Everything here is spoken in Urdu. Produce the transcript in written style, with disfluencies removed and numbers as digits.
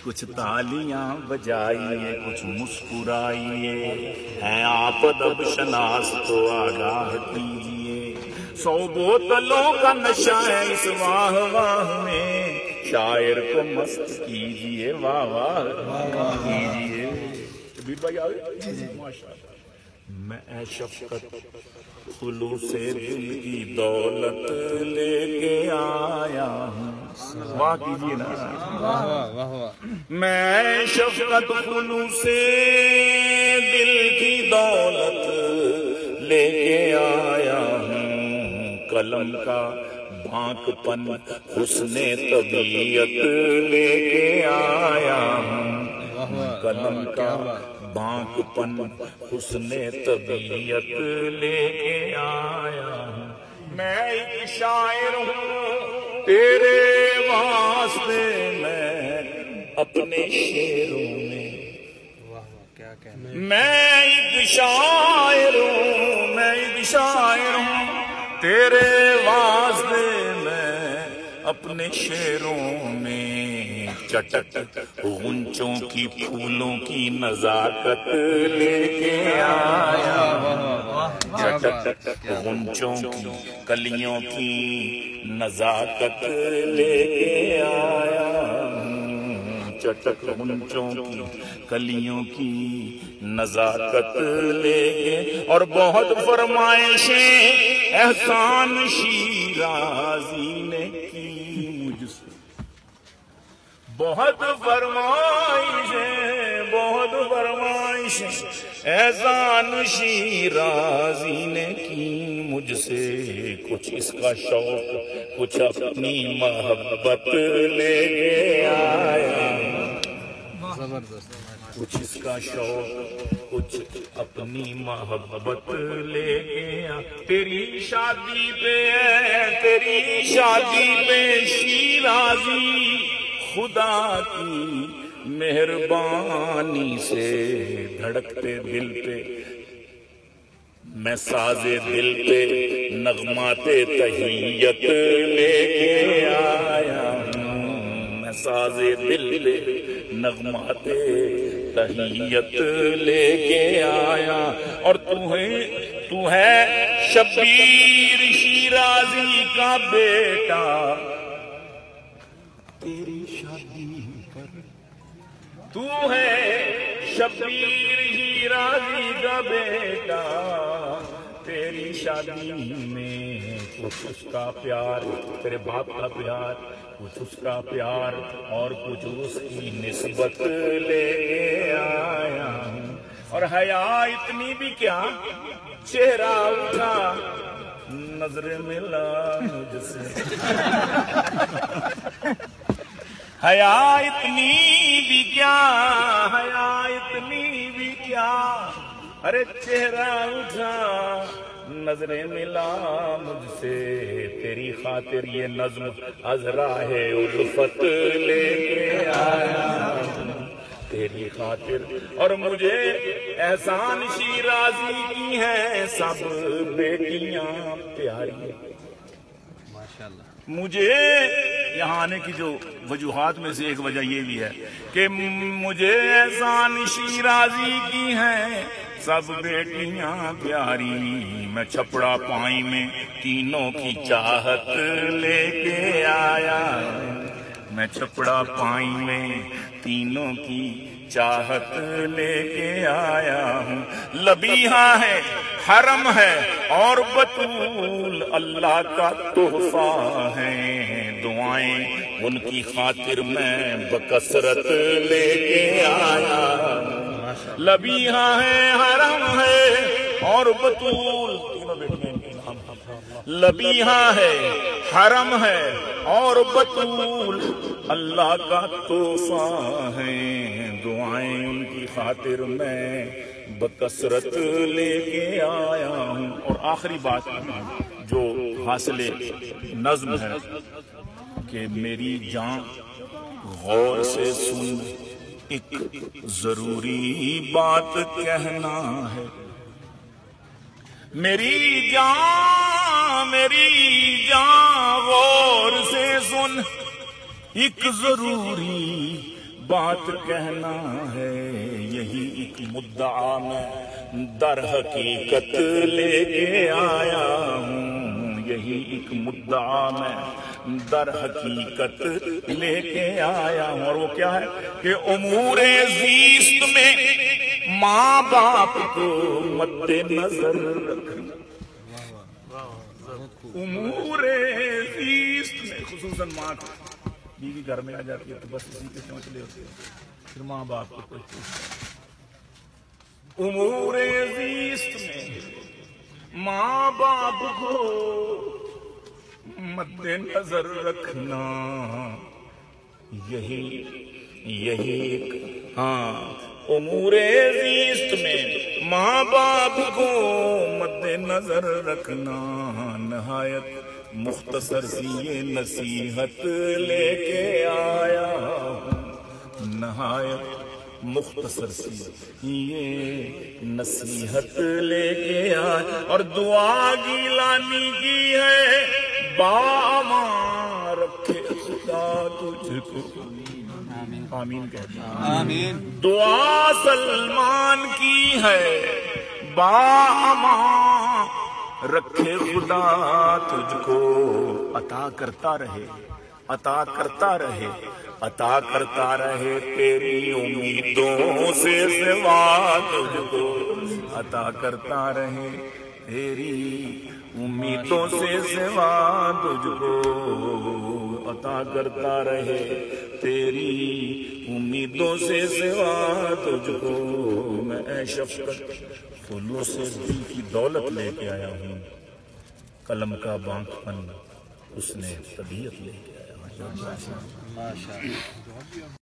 کچھ تالیاں بجائیے، کچھ مسکرائیے، ہیں آپ ادب شناس تو آگاہ کیجیے۔ 100 بوتلوں کا نشہ ہے اس واہ واہ میں، شاعر کو مست کیجیے، واہ واہ کیجیے۔ بھی بھائی آگے ماشاءاللہ۔ میں اے شفقت خلوص دل کی دولت لے کے آیا ہوں، واہ کیجیے نا۔ میں شفقت خلوص دل کی دولت لے کے آیا ہوں، قلم کا بھانک پن حسن طبیعت لے کے آیا ہوں، قلم کا بانک پن حسن طبیعت لے کے آیا ہوں۔ میں ایک شاعر ہوں تیرے واسطے، میں اپنے شعروں میں، میں ایک شاعر ہوں، میں ایک شاعر ہوں تیرے واسطے، میں اپنے شعروں میں چٹک غنچوں کی پھولوں کی نزاکت لے کے آیا ہوں، چٹک غنچوں کی کلیوں کی نزاکت لے کے آیا ہوں، چٹک غنچوں کی کلیوں کی نزاکت لے کے۔ اور بہت فرمائشیں احسان شیرازی نے کی مجھ سے، بہت فرمائشیں، بہت فرمائشیں احسان شیرازی نے کی مجھ سے، کچھ اس کا شوق کچھ اپنی محبت لے کے آیا، کچھ اس کا شوق کچھ اپنی محبت لے کے آیا۔ تیری شادی پہ ہے، تیری شادی پہ شیرازی، خدا کی مہربانی سے دھڑکتے دل پہ میں سازے دل پہ نغمات تحیت لے کے آیا ہوں، میں سازے دل پہ نغمات تحیت لے کے آیا۔ اور تو ہے شبیر شیرازی کا بیٹا، تیری شادی پر تو ہے شبیر شیرازی کا بیٹا، تیری شادی میں کچھ اس کا پیار، تیرے باپ کا پیار، کچھ اس کا پیار اور کچھ اس کی نسبت لے کے آیا ہوں۔ اور حیا اتنی بھی کیا، چہرہ اٹھا نظر ملا مجھ سے، حیا اتنی بھی کیا، حیا اتنی بھی کیا، ارے چہرہ اٹھا نظریں ملا مجھ سے، تیری خاطر یہ نظم از راہ الفت لے کے آیا تیری خاطر۔ اور مجھے احسان شیرازی کی ہیں سب بیٹیاں پیاری، مجھے یہاں آنے کی جو وجوہات میں سے ایک وجہ یہ بھی ہے کہ مجھے احسان شیرازی کی ہیں سب بیٹیاں پیاری، میں چھپڑا پائی میں تینوں کی چاہت لے کے آیا، میں چھپڑا پائی میں تینوں کی چاہت لے کے آیا ہوں۔ لبیہا ہے، حرم ہے اور بطول اللہ کا تحفہ ہے، دعائیں ان کی خاطر میں بکثرت لے کے آیا۔ لبیہا ہے، حرم ہے اور بطول، تینوں بیٹیاں کے نام، لبیہا ہے، حرم ہے اور بطول اللہ کا تحفہ ہے، دعائیں ان کی خاطر میں بکثرت لے کے آیا ہوں۔ اور آخری بات جو حاصل نظم ہے کہ میری جان غور سے سن، ایک ضروری بات کہنا ہے، میری جان غور سے سن، ایک ضروری بات کہنا ہے، یہی ایک مدعا میں در حقیقت لے کے آیا ہوں، یہی ایک مدعا میں در حقیقت لے کے آیا ہوں۔ اور وہ کیا ہے کہ امور زیست میں ماں باپ کو مد نظر رکھنا، امور زیست میں خصوصاً ماں کو، بیوی گھر میں آ جاتی ہے تو بس اسی کے سمجھ لے ہوتے ہیں، پھر ماں باپ کو کوئی امور زیست میں ماں باپ کو مد نظر رکھنا، یہی ایک امور زیست میں ماں باپ کو مد نظر رکھنا، نہایت مختصر سی یہ نصیحت لے کے آیا ہوں، نہایت مختصر سی یہ نصیحت لے کے آیا، اور دعا گیلانی کی ہے بامان رکھے خدا تجھ کو، آمین کہتے ہیں، آمین۔ دعا سلمان کی ہے بامان رکھے خدا تجھ کو، عطا کرتا رہے، عطا کرتا رہے، عطا کرتا رہے تیری امیدوں سے سوا تجھ کو، عطا کرتا رہے تیری امیدوں سے سوا تجھ کو، عطا کرتا رہے تیری امیدوں سے سوا تجھ کو، میں اے شفقت خلوص دل کی دولت لے کے آیا ہوں، قلم کا بانک پن اس نے طبیعت لے کے آیا ہوں۔